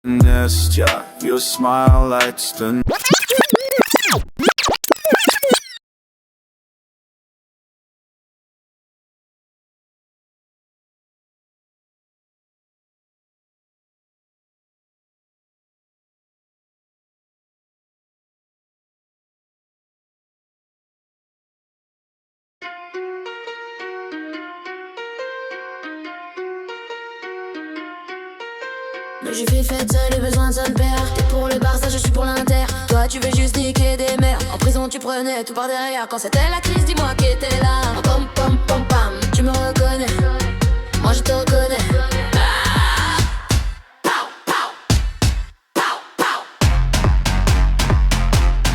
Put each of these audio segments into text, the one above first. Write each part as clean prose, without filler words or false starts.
Nest, yeah, your smile lights the Mais j'ai fait seul et besoin de son père. T'es pour le Barça, je suis pour l'Inter. Toi tu veux juste niquer des mères. En prison tu prenais tout par derrière. Quand c'était la crise, dis-moi qui était là. Pam pam pam pam, tu me reconnais. Moi je te reconnais.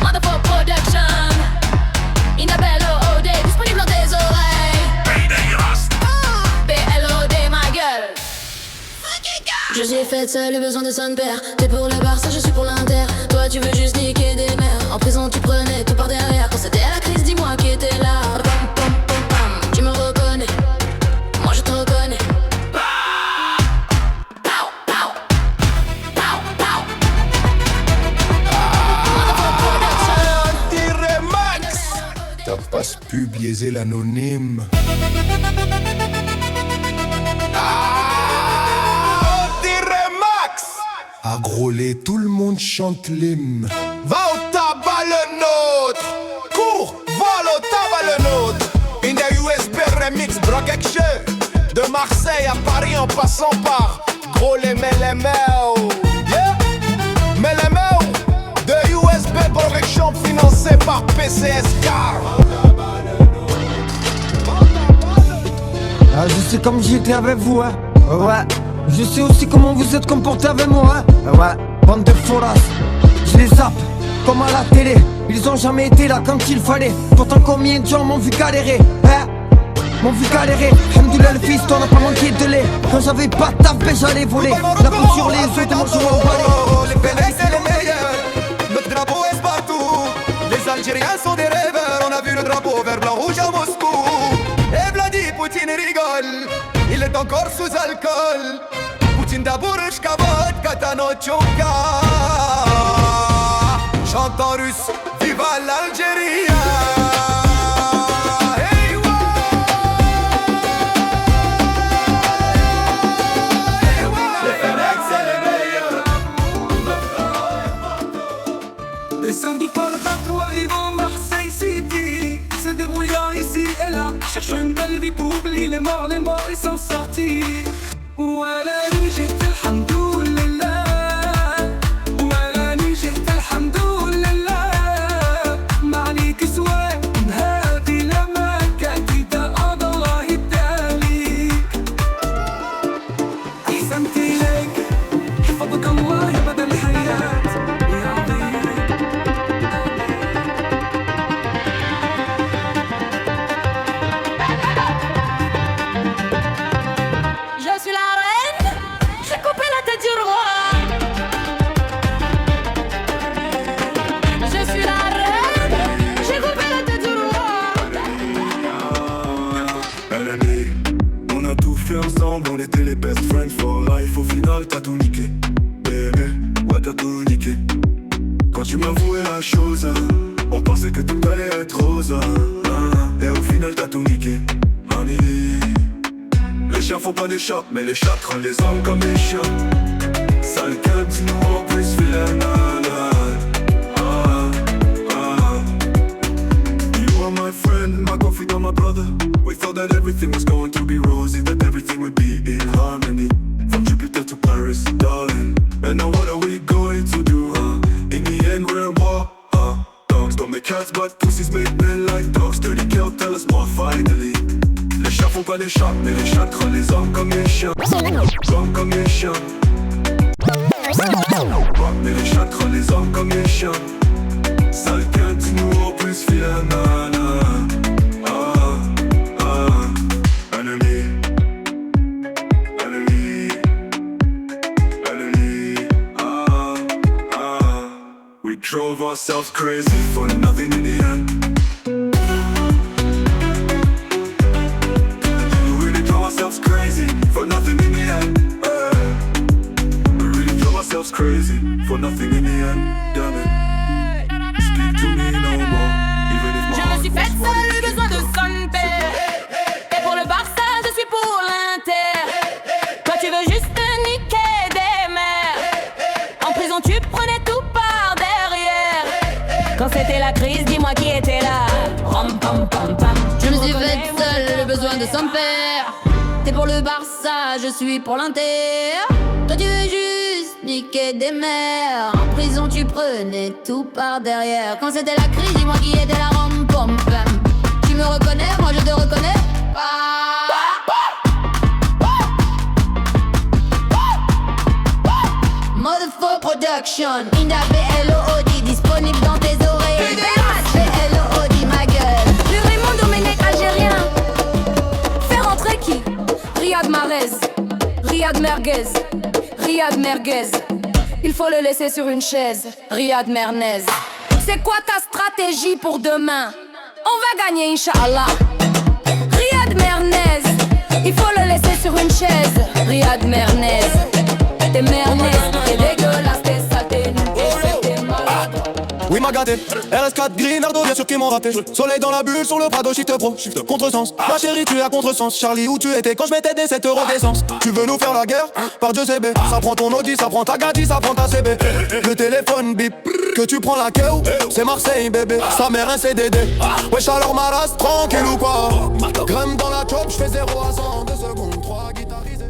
Motherfucker Production. Inabello OD, disponible dans tes oreilles. BLOD ma gueule. Je suis faite seule et besoin de son père. T'es pour le Barça, je suis pour l'Inter. Toi tu veux juste niquer des mères. En prison tu prenais tout par derrière. Quand c'était la crise, dis-moi qui était là. Pam pam pam pam, tu me reconnais. Moi je te reconnais. T'as pas ce pub biaisé l'anonyme. À Groslay, tout le monde chante l'hymne. Va au tabac le nôtre. Cours, vole au tabac le nôtre. In der USB Remix Brock Action. De Marseille à Paris en passant par Groslay Melemeo. Yeah. Melemeo. De USB Production financé par PCSK. Ah, je sais comme j'étais avec vous, hein. Ouais. Je sais aussi comment vous êtes comportés avec moi, hein. Ouais. Bande de foras. Je les zappe comme à la télé. Ils ont jamais été là quand il fallait. Pourtant combien de gens m'ont vu galérer, hein. M'ont vu galérer. Alhamdoulilah le fils, t'en as pas manqué de lait. Quand j'avais pas de taf, ben j'allais voler. La peau sur les os de mon jour au balai. Les Pénèques c'est les meilleurs. Notre drapeau est partout. Les Algériens sont des rêveurs. On a vu le drapeau vert, blanc, rouge à Moscou. Et Vladi Poutine rigole. Il est encore sous alcool. Poutine d'abord Shkavat, Katano Tchouka. Chante en russe, viva l'Algérie. Hey, wow. Les Pénèques c'est les meilleurs. Les samedis par le bateau arrivent en Marseille City. Se débrouillant ici et là, cherchant une belle vie pour oublier les morts ils sont sortis. ولا نجيت الحمد لله. ولا نجيت الحمد لله. ما عليك سوى من هذه لما كانت تدعى الله يداليك. أحسنت إليك حفظك الله يا بدل الحياة يا عظيم. On était les best friends for life. Au final t'as tout niqué, bébé, ouais t'as tout niqué. Quand tu m'avouais la chose, on pensait que tout allait être rose, et au final t'as tout niqué, honey. Les chiens font pas des chocs, mais les chats rendent les hommes comme des chiens. Sale gueule, dis-nous en plus vilaine. You are my friend, my confidant, my brother. We thought that everything was going to be rosy, that everything would be in harmony. From Jupiter to Paris, darling. And now what are we going to do, In the end we're war, Dogs don't make cats but pussies make men like dogs. Dirty kill, tell us more finally. Les chats font pas des chats, mais les chats rendent les hommes comme les chiens. Hommes comme les chiens. Mais les chats rendent les hommes comme les chiens. Sale gueule, dis-nous en plus vilain. Drove ourselves crazy for nothing in the end. We really drove ourselves crazy for nothing in the end. We really drove ourselves ourselves crazy for nothing in the end. Damn it. Speak to me no more, even if my Je me heart suis faite was seule, broken. besoin de son père. Et pour le Barça, je suis pour l'Inter. Toi tu veux juste niquer des mères. En prison tu prenais tout par derrière. Quand c'était la crise, dis-moi qui était là. Ram, pam, pam, pam. Je me suis faite seule, besoin de son père. T'es pour le Barça, je suis pour l'Inter. Toi tu veux juste niquer des mères. En prison tu prenais tout par derrière. Quand c'était la crise, dis-moi qui était la ram pam pam. Tu me reconnais, moi je te reconnais pas. Motherfucker Production, Inda BLOOD, disponible dans tes oreilles. BLOOD ma gueule. Le Raymond Domenech algérien. Faire rentrer qui? Riyad Mahrez, Riyad Merguez, Riyad Merguez. Il faut le laisser sur une chaise, Riyad Mernez. C'est quoi ta stratégie pour demain? On va gagner, Inch'Allah. Riyad Mernez, il faut le laisser sur une chaise, Riyad Mernez. T'es Mernez, t'es dégueulasse, t'es sale, t'es nul, t'es malade. Oui m'a gâté, RS4 Grinardo bien sûr qu'ils m'ont raté. Soleil dans la bulle sur le Prado, shift pro, shift contresens. Ma chérie tu es à contresens, Charlie où tu étais quand je mettais des 7 € d'essence. Tu veux nous faire la guerre? Par Dieu c'est B. Ça prend ton Audi, ça prend ta Gatti, ça prend ta CB. Le téléphone bip, que tu prends la queue, c'est Marseille bébé. Sa mère un CDD, wesh alors ma race, tranquille ou quoi? Gramme dans la chop, j'fais 0 à 100 en 2 secondes, 3 guitarisés.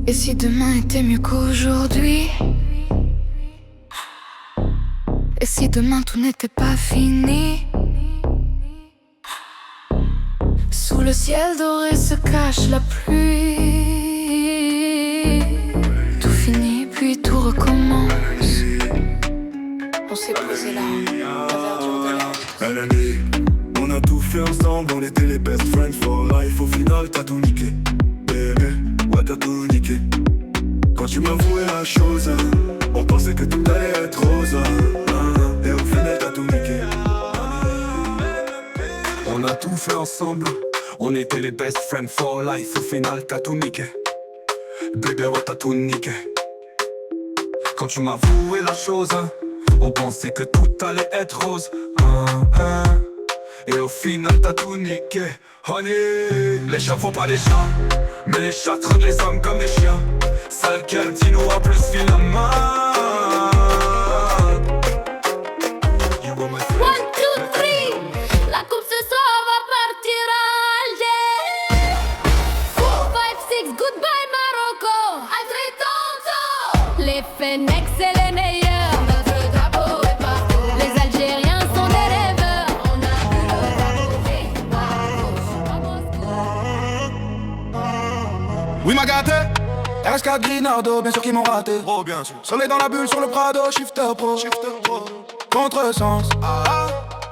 Et si demain était mieux qu'aujourd'hui? Et si demain tout n'était pas fini? Sous le ciel doré se cache la pluie. Tout finit puis tout recommence. On s'est posé là, la verdure de l'âme. LND, on a tout fait ensemble, on était les best friends for life. Au final t'as tout niqué, bébé, ouais t'as tout niqué. Quand tu m'avouais la chose, on pensait que tout allait être rose, et au final t'as tout niqué. On a tout fait ensemble, on était les best friends for life. Au final t'as tout niqué, bébé ouais t'as tout niqué. Quand tu m'avouais la chose, on pensait que tout allait être rose, et au final t'as tout niqué. Honey, les chats font pas les chats, mais les chats traitent les hommes comme des chiens. Sale qu'elle dit nous a plus fil la main. You were my friend. 1, 2, 3. La coupe ce soir va partir à Alger. 4, 5, 6, goodbye Marocco. Altri tonto. Les Fennecs c'est les meilleurs. Notre drapeau est partout. Les Algériens sont des rêveurs. On a vu le drapeau. Oui m'a gâté, RS4 Grinardo, bien sûr qu'ils m'ont raté. Oh bien sûr. Soleil dans la bulle sur le Prado, shifter pro. Contresens,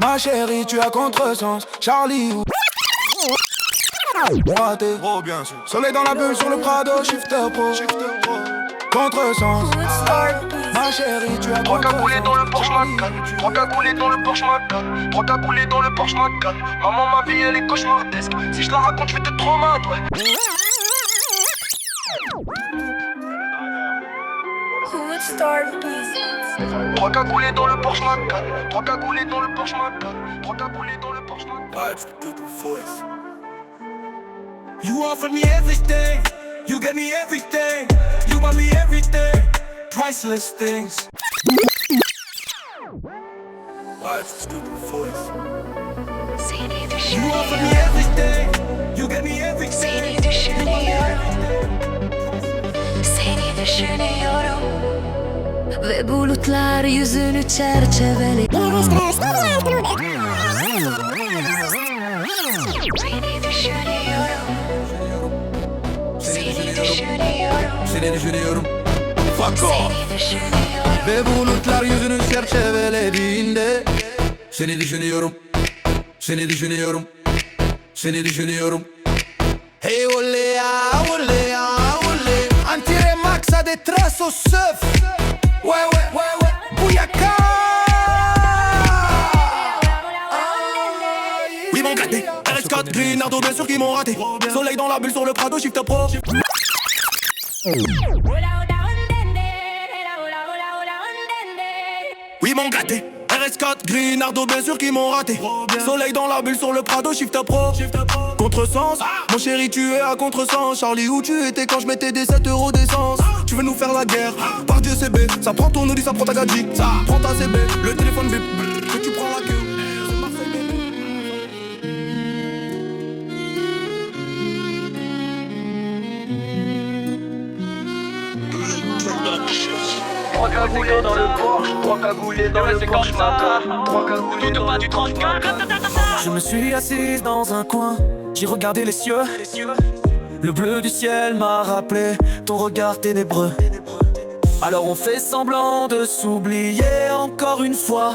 ma chérie tu as contresens. Charlie ou raté. Oh bien sûr. Soleil dans la bulle sur le Prado, shifter pro. Contresens, ma chérie tu as contresens. 3 cagoulés dans le Porsche Macan, 3 cagoulés dans le Porsche Macan, 3 cagoulés dans le Porsche Macan. Maman ma vie elle est cauchemardesque, si je la raconte je vais te traumater, ouais. Trois cagoulés dans le Porsche Macan, 3 cagoulés dans le Porsche Macan, 3 cagoulés dans le Porsche Macan. You offered me everything, you gave me everything, you bought me everything, priceless things. You offered me everything, you gave me everything. Ve bulutlar yüzünü çerçeveli. Seni düşünüyorum. Fuck off. Ve bulutlar yüzünü çerçevelediğinde seni düşünüyorum. Seni düşünüyorum. Seni düşünüyorum. Hey olé ya, olé ya, olé. Anti Max a des traces au surf. Ouais, ouais, ouais, ouais. Bouyaka. Oui mon gâté, RS4 Green, Nardo, bien sûr qu'ils m'ont raté. Soleil dans la bulle sur le Prado, shift pro. Oui, m'ont gâté. RS4, Green, Nardo, bien sûr qu'ils m'ont raté. Soleil dans la bulle sur le Prado, shift pro. Contresens, mon chéri, tu es à contresens. Charlie, où tu étais quand je mettais des 7 € d'essence? Tu veux nous faire la guerre? Par Dieu, c'est B. Ça prend ton Audi, ça prend ta gadget. Ça prend ta CB, le téléphone bip. Que tu prends la queue. Trois cagoulés dans le Porsche, trois cagoulés dans le Porsche matin. Trois cagoulés dans le Porsche. Je me suis assise dans un coin, j'ai regardé les cieux. Le bleu du ciel m'a rappelé ton regard ténébreux. Alors on fait semblant de s'oublier encore une fois.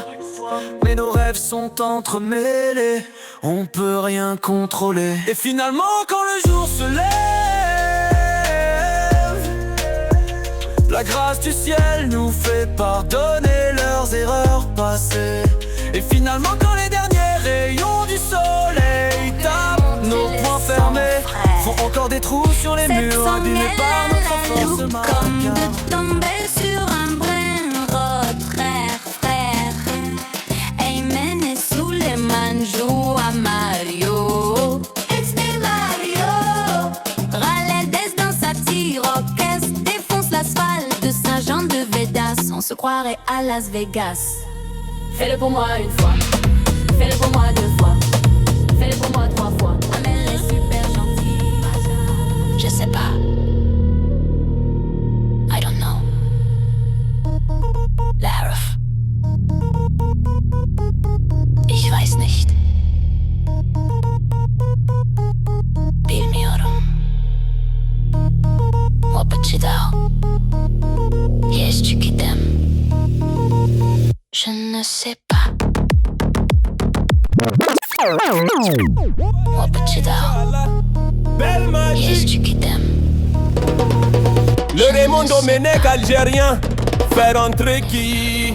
Mais nos rêves sont entremêlés, on peut rien contrôler. Et finalement quand le jour se lève, la grâce du ciel nous fait pardonner leurs erreurs passées. Et finalement quand les derniers rayons du soleil tapent nos poings fermés, font encore des trous sur les murs abîmés par notre force marquée. Comme de tomber sur un brin, frère, frère. Amen et sous les manjoux à Mario. It's me Mario. Raledes dans sa T-Rockes, défonce l'asphalte de Saint-Jean de Vedas. On se croirait à Las Vegas. Fais-le pour moi une fois, fais-le pour moi deux fois, fais-le pour moi trois fois. Amel est super gentille. Je sais pas. I don't know. Larif. Ich weiß nicht. Bilmiyorum. Muhabbetçidao. Есть gidem. Je ne sais pas. Yes, tu gidem. Le Raymond Domenech algérien, faire entrer qui?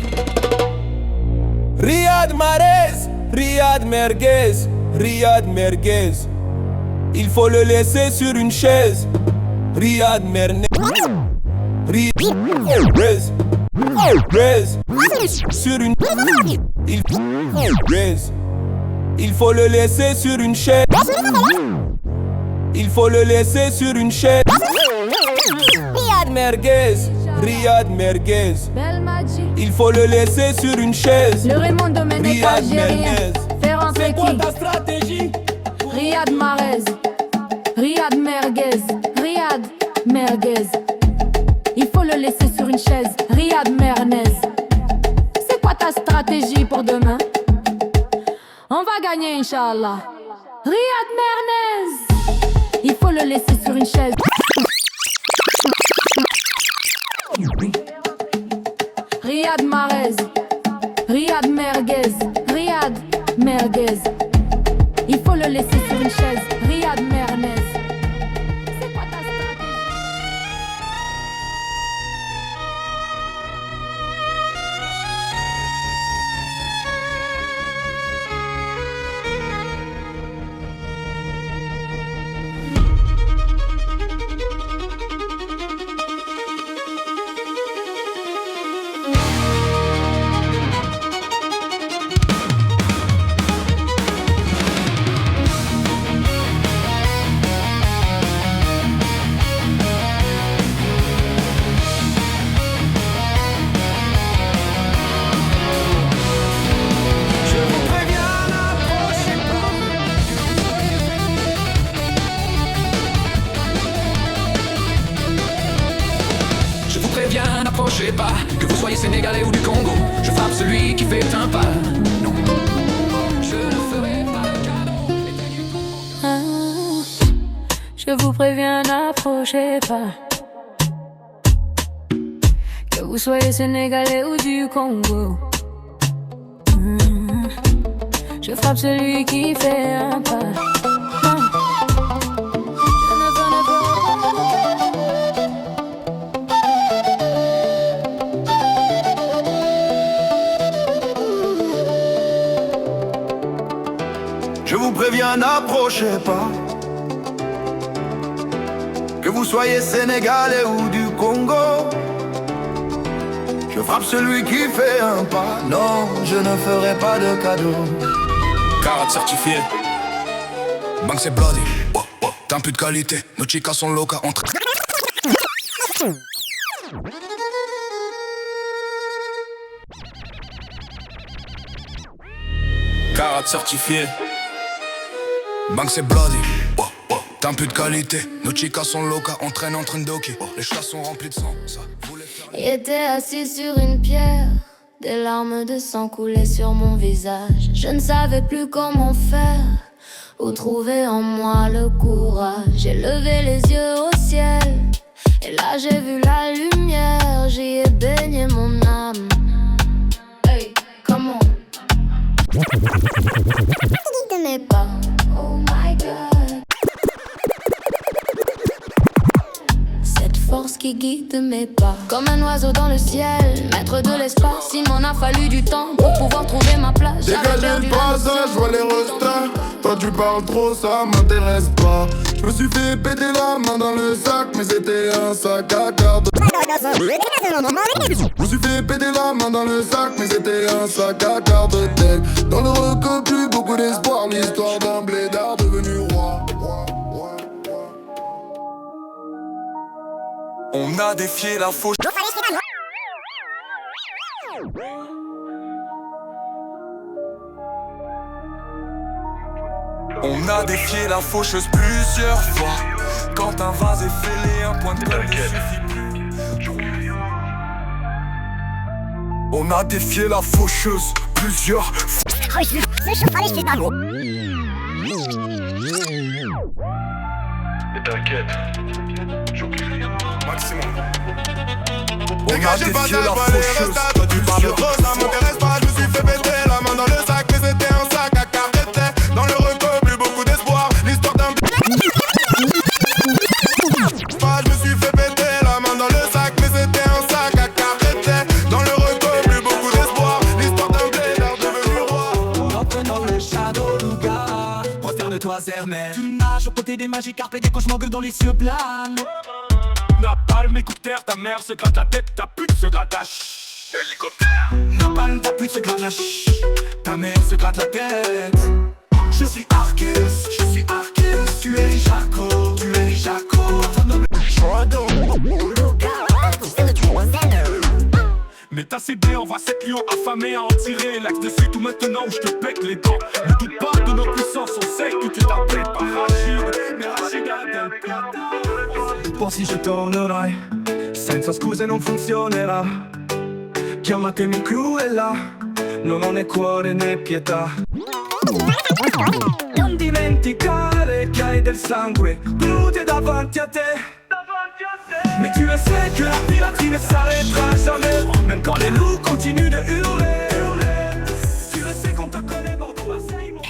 Riyad Mahrez, Riyad Merguez, Riyad Merguez. Il faut le laisser sur une chaise. Riyad Merguez. Riyad Merguez. Sur une. Il faut le laisser sur une chaise. Il faut le laisser sur une chaise. Riyad Merguez, Riyad Merguez. Il faut le laisser sur une chaise. Le Raymond Domenech Riyad algérien, Merguez. fais rentrer C'est quoi qui? ta stratégie? Riyad Mahrez, Riyad Merguez, Riyad Merguez. Il faut le laisser sur une chaise, Riyad Mernez. C'est quoi ta stratégie pour demain? On va gagner, Inch'Allah. Riyad Mernez. Il faut le laisser sur une chaise. Riyad Mahrez, Riyad Merguez, Riyad Merguez. Il faut le laisser sur une chaise, Riyad Mernez. C'est quoi ta stratégie? N'approchez pas, que vous soyez sénégalais ou du Congo. Je frappe celui qui fait un pas. Non, je ne ferai pas de cadeau. Je vous préviens, n'approchez pas. Que vous soyez sénégalais ou du Congo. Je frappe celui qui fait un pas. Je vous préviens, n'approchez pas. Que vous soyez sénégalais ou du Congo, je frappe celui qui fait un pas. Non, je ne ferai pas de cadeau. Carat certifié, Bank c'est bloody. T'as un peu de qualité, nos chicas sont locas entre. Carat certifié, Bank c'est bloody. T'as un peu de qualité, nos chicas sont locas, on traîne en train de docker. Les chats sont remplis de sang, ça voulait faire. Il était assis sur une pierre, des larmes de sang coulaient sur mon visage. Je ne savais plus comment faire, où trouver en moi le courage. J'ai levé les yeux au ciel, et là j'ai vu la lumière. J'y ai baigné mon âme. Hey, comment? De mes pas. Oh my God. Cette force qui guide mes pas. Comme un oiseau dans le ciel, maître de l'espace. Il m'en a fallu du temps pour pouvoir trouver ma place. Dégagez le passage, je vois les restas. Toi tu parles trop, ça m'intéresse pas. Je me suis fait péter la main dans le sac, mais c'était un sac à cartes. Je me suis fait péter la main dans le sac, mais c'était un sac à cartes. Dans le recueil, plus beaucoup d'espoir. L'histoire d'un blédard devenu roi. On a défié la fauche. On a défié la faucheuse plusieurs fois. Quand un vase est fêlé, un point de colle ne suffit plus. On a défié la faucheuse plusieurs fois. Et t'inquiète, maximum. On a défié la faucheuse. Toi tu parles trop, ça m'intéresse pas. Je me suis fait péter la main dans le sac, mais c'était un sac à cartes. Dans le recueil, plus beaucoup d'espoir. L'histoire d'un je me suis fait péter la main dans le sac, mais c'était un sac à cartes. Dans le recueil, plus beaucoup d'espoir. L'histoire d'un blédard devenu roi. Entre dans le shadow, Louga. Prosterne-toi, Zermel. Tu nages aux côtés des magiques carpes et des cauchemars dans les cieux planent. Napalm, écouteurs, ta mère se gratte la tête, ta pute se gratte la hélicoptère. Napalm, ta pute se gratte la ta mère se gratte la tête. Je suis Arcus, tu es Jaco, Mais t'as cédé, on va 7 lions affamés à en tirer l'axe dessus tout maintenant où je te pète les dents. Ne doute pas de nos puissances, on sait que tu t'appelles pas Rachid, mais Rachid a del Piata. Poi ci tornerai, senza scuse non funzionerà. Chiamatemi Cruella, non ho né cuore né pietà. Non dimenticare che hai del sangue, Claudia davanti a te. Mais tu le sais que la piraterie ne s'arrêtera jamais, même quand les loups continuent de hurler. Tu le sais qu'on te connaît, Bordeaux, Marseille, mon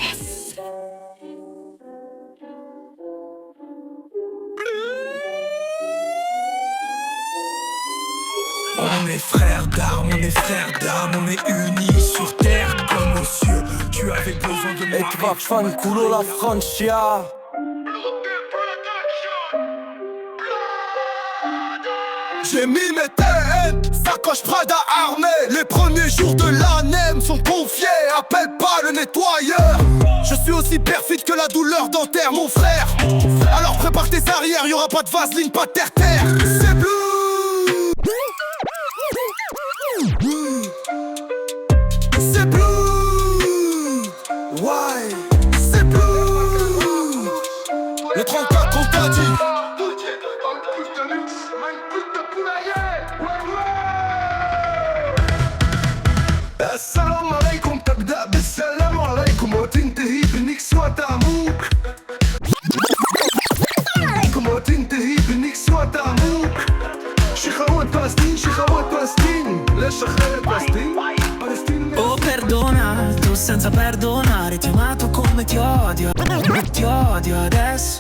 On est frères d'armes, on est frères d'armes, on est unis sur terre comme aux cieux. Tu avais besoin de moi. Et va fan culo la Francia. J'ai mis mes têtes, sacoche Prada armée. Les premiers jours de l'année me sont confiés. Appelle pas le nettoyeur. Je suis aussi perfide que la douleur dentaire, mon frère. Alors prépare tes arrières, y'aura pas de vaseline, pas de terre-terre. C'est bleu. C'est bleu. Ouais, c'est bleu. Le 34 on t'a dit. السلام عليكم تبدأ بالسلام عليكم وتنتهي بنيك سوا تاموك عليكم وتنتهي بنيك سوا تاموك شيخوات فلسطين ليش أخذت فلسطين Oh perdona, tu senza perdonare ti ho amato come ti odio adesso.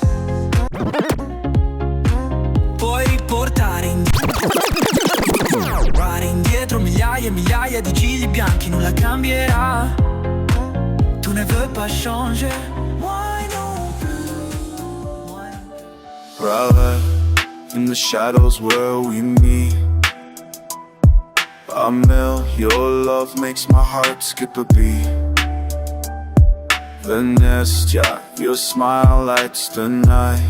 Puoi portare indietro migliaia e migliaia di gigli bianchi, nulla cambierà. Tu ne veux pas changer, why not? where I left, in the shadows where we meet. Amel, your love makes my heart skip a beat. Vanessa, your smile lights the night.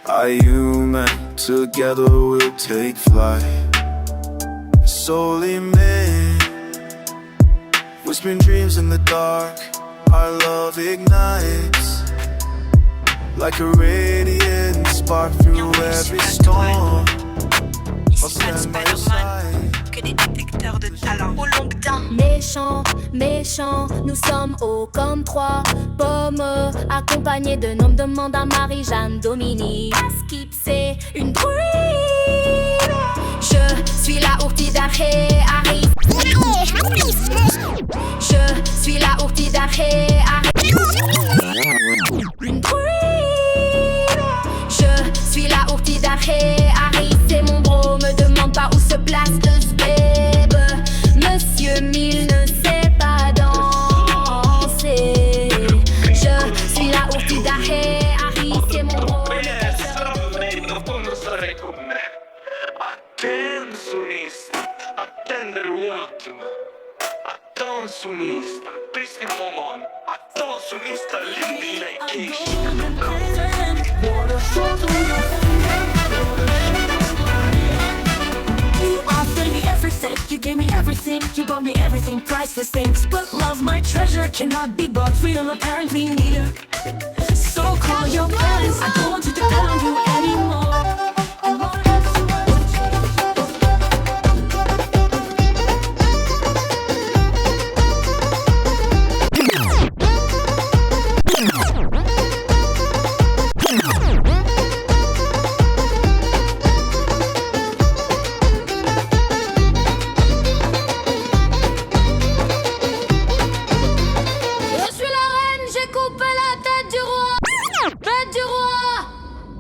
Are you meant together we'll take flight? Solely made, whispering dreams in the dark. Our love ignites like a radiant spark through every storm. I'll stand by your side. Que des détecteurs de talent au long temps. Méchant, méchant, nous sommes hauts comme trois pommes, accompagnés de noms de mandat Marie-Jeanne Dominique. Skip, c'est une druide. Je suis la Urtida Harry. Je suis la Urtida Harry. Une druide. Je suis la Urtida Harry. C'est mon bro, me demande pas où se place le sbeb. Monsieur Mille ne sait pas danser. Je suis la Urtida Harry. C'est mon bro. Attentionista, triste moment. Attentionista, lindy You offered me everything, you gave me everything, you bought me everything, priceless things. But love, my treasure, cannot be bought, freedom apparently neither. So call your parents, I don't want to depend on you anymore.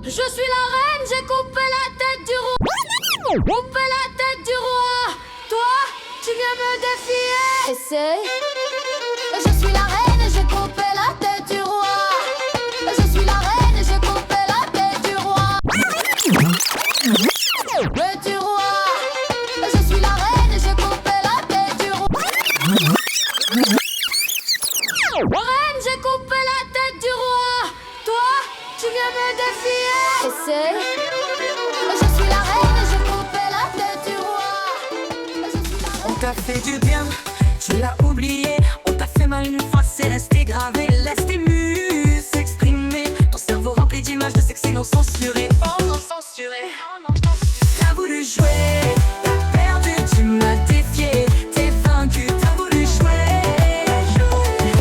Je suis la reine et j'ai coupé la tête du roi. Je suis la reine et j'ai coupé la tête du roi. Le du roi. Je suis la reine et j'ai coupé la tête du roi. Reine, j'ai coupé la tête du roi. Toi, tu viens me défier. Essaye. Je suis la reine et j'ai coupé la tête du roi. On t'a fait du bien, tu l'as oublié. On t'a fait mal une fois, c'est resté gravé. Laisse tes mus s'exprimer. Ton cerveau rempli d'images de sexe et non censuré. Oh non censuré. T'as voulu jouer, t'as perdu, tu m'as défié. T'es vaincu, t'as voulu jouer.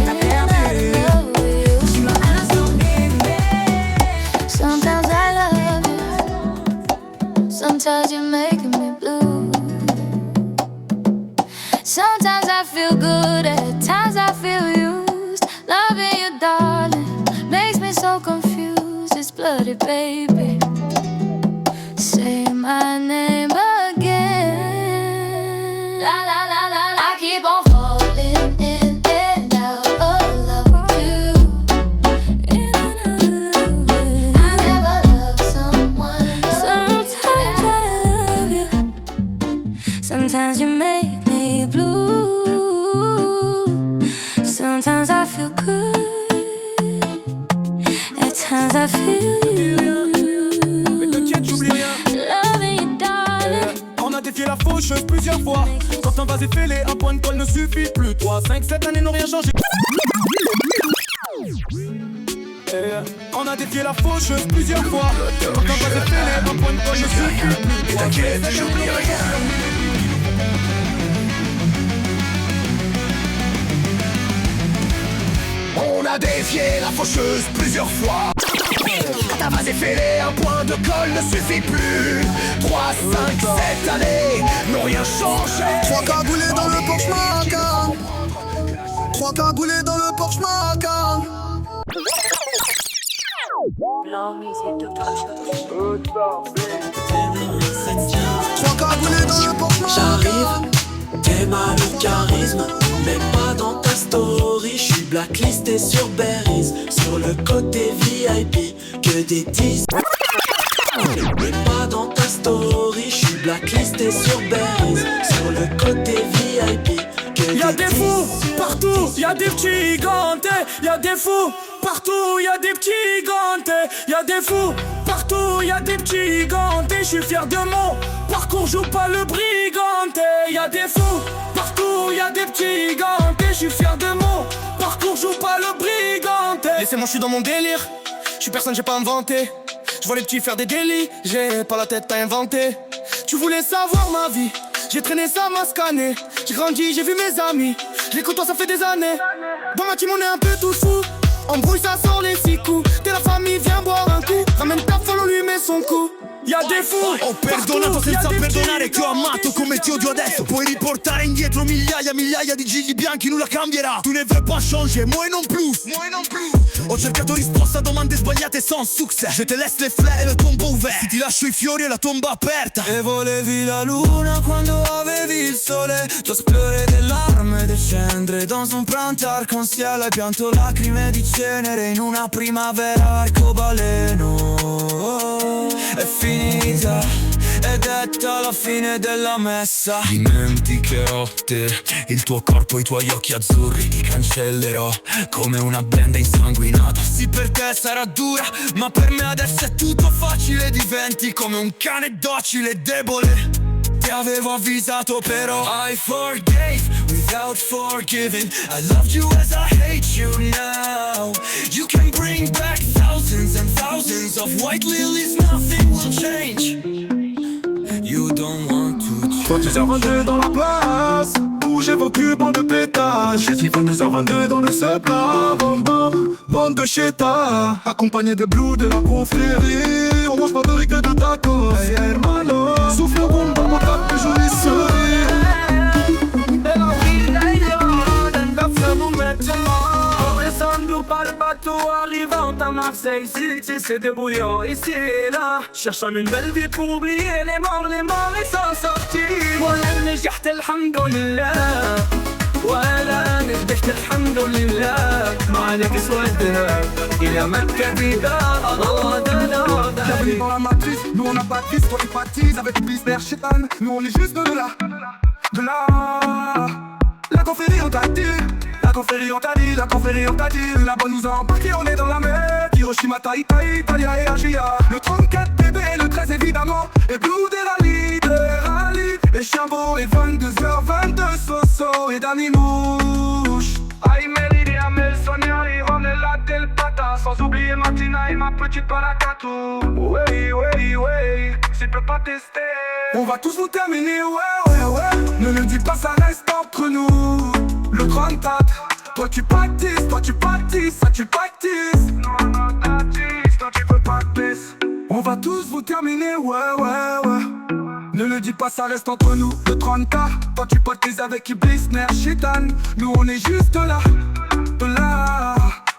T'as perdu, tu m'as un instant aimé. Sometimes I love you. Sometimes you're making me blue. Sometimes I feel good, at times I feel used. Loving you, darling, makes me so confused. It's bloody, baby. Say my name again. La la la la la. I keep on falling in and out of love with you. In and out of love. I never loved someone. Sometimes I love you. Sometimes you make me blue. Sometimes I feel good. At times I feel you. Mais t'inquiète, j'oublie rien. Loving you, darling. On a défié la faucheuse plusieurs fois. Quand un vase est fêlé, un point de colle ne suffit plus. 3, 5, 7 années n'ont rien changé. On a défié la faucheuse plusieurs fois. Quand un vase est fêlé, un point de colle ne suffit plus. 3, 5, 7 années n'ont rien changé. On a défié la faucheuse plusieurs fois. Ta base est fêlée, un point de colle ne suffit plus. 3, 5, 7 années n'ont rien changé. 3 cagoulés dans le Porsche Macan. 3 cagoulés dans le Porsche Macan. Blanc, musique de Trois cagoulés dans le Porsche Macan. J'arrive, t'es mal le charisme, mais pas dans ta story, j'suis blacklisté sur Berries. Sur le côté VIP, que des 10. Mais pas dans ta story, je suis blacklisté sur Berries. Sur le côté VIP, que Y'a des des fous partout, y'a des petits gantés. Y'a des fous partout, y'a des petits gantés. Y'a des fous partout, y'a des petits gantés. Je suis fier de mon parcours, joue pas le briganté. Y'a des fous partout, y'a des petits gantés. Je suis fier de mon parcours, joue pas le briganté. Laissez-moi, je suis dans mon délire. Je suis personne, j'ai pas inventé. Je vois les petits faire des délits, j'ai pas la tête à inventer. Tu voulais savoir ma vie, j'ai traîné, ça m'a scanné. J'ai grandi, j'ai vu mes amis, je les côtoie, ça fait des années. Dans ma team on est un peu tous fous, embrouille ça sort les 6 coups. T'es la famille, viens boire un coup, ramène ta folle, on lui met son coup. Y'a des fous, ho perdonato senza perdonare, che ho amato come ti odio adesso. Puoi riportare indietro migliaia di gigli bianchi, nulla cambierà. Tu ne veux pas changer, moi non plus. Ho cercato risposta a domande sbagliate sans succès. Je te laisse les fleurs e le tombeau ouvert. Se ti lascio i fiori e la tomba aperta. E volevi la luna quando avevi il sole. Tu esplore dell'arme del cendre. Dans un pranzo arc-en-ciel hai pianto lacrime di cenere. In una primavera arcobaleno. È finita, è detta la fine della messa. Dimenticherò te, il tuo corpo, i tuoi occhi azzurri. Li cancellerò come una benda insanguinata. Sì, per te sarà dura, ma per me adesso è tutto facile. Diventi come un cane docile e debole. Ti avevo avvisato però I forgave without forgiving. I loved you as I hate you now. You can bring back thousands and thousands of white lilies. Nothing will change. You don't want to change. 22h22 dans la place où j'évacue bande de pétage. J'ai 22h22 dans le seplat. Bam bam, bande de chétas. Accompagné de blue de la confrérie. On mange pas de riz que de tacos. Hey hermano, souffle bon dans mon cap de joli sourire. Et la vida est grande, un café nous maintenant. Descendons par le bateau arrivant à Marseille. City c'est débrouillant ici et là. Cherchant une belle vie pour oublier les morts et s'en sortir. ولا نجحت الحمد لله ولا نجحت الحمد لله ما عليك سويتها إلى مكة بدار الله دار. Bienvenue dans la matrice, nous on n'a pas de fils, toi empathises avec le business chétan. Nous on est juste de là. La confrérie on t'a dit, la confrérie on t'a dit, la confrérie on t'a dit. Là-bas nous a embarqués, on est dans la mer. Hiroshima, Taïtaï, Italia et Agia. Le 34 bébé, le 13 évidemment. Et Blue des rallyes, les Chambeaux, les 22h22 Soso et Danny Mouche. Aïe Meridia, Melsonia, Iron et la Del Pata. Sans oublier Martina et ma petite Palacato. Ouais, s'il peut pas tester. On va tous vous terminer, ouais. Ne le dis pas, ça reste entre nous. Le 34, toi tu pâtisses, ça tu pâtisses. Non, t'attise, toi tu peux pas te baisser. On va tous vous terminer, ouais. Ne le dis pas, ça reste entre nous. Le 34, toi tu pâtisses avec Iblis, Ner, Chitan. Nous on est juste là.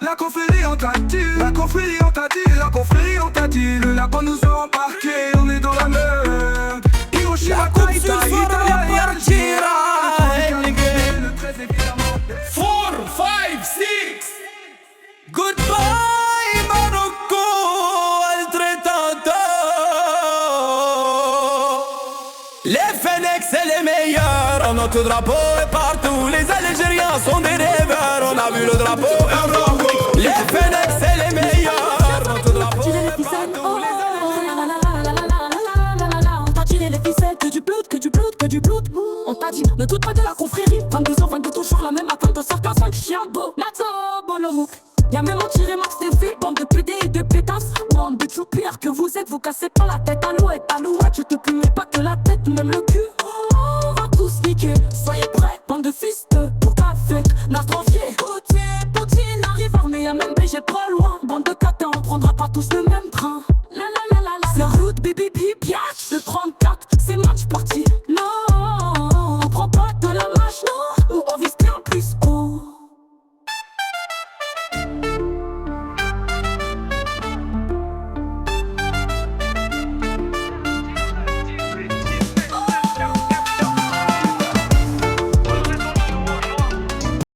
La confrérie on t'a dit, la confrérie on t'a dit, la confrérie on t'a dit. Le lagon nous a embarqués, on est dans la mer. Hiroshima, Taïtaï, Italia et Algérie. 4, 5, 6. Goodbye Marocco, altrettanto. Les Phoenix c'est les meilleurs. On a notre drapeau est partout. Les Algériens sont des rêveurs. On a vu le drapeau et Marocco. Les Phoenix c'est les meilleurs. Notre drapeau est partout. On t'a tiré les ficelles, que du blood. On t'a dit, ne doute pas de la confrérie. 22h22 toujours la même attente de sarcasme. Chien beau, Nato, Bono. Y'a même tiré Max TV, bande de PD et de pétasses. Bande de pire que vous êtes, vous cassez pas la tête. Alouette, tu te puais pas que la tête, même le cul. On va tous niquer, soyez prêts, bande de fils pour ta fête. Nastrofier, Poutine arrive armé, y'a même BG pas loin. Bande de catins, on prendra pas tous le même.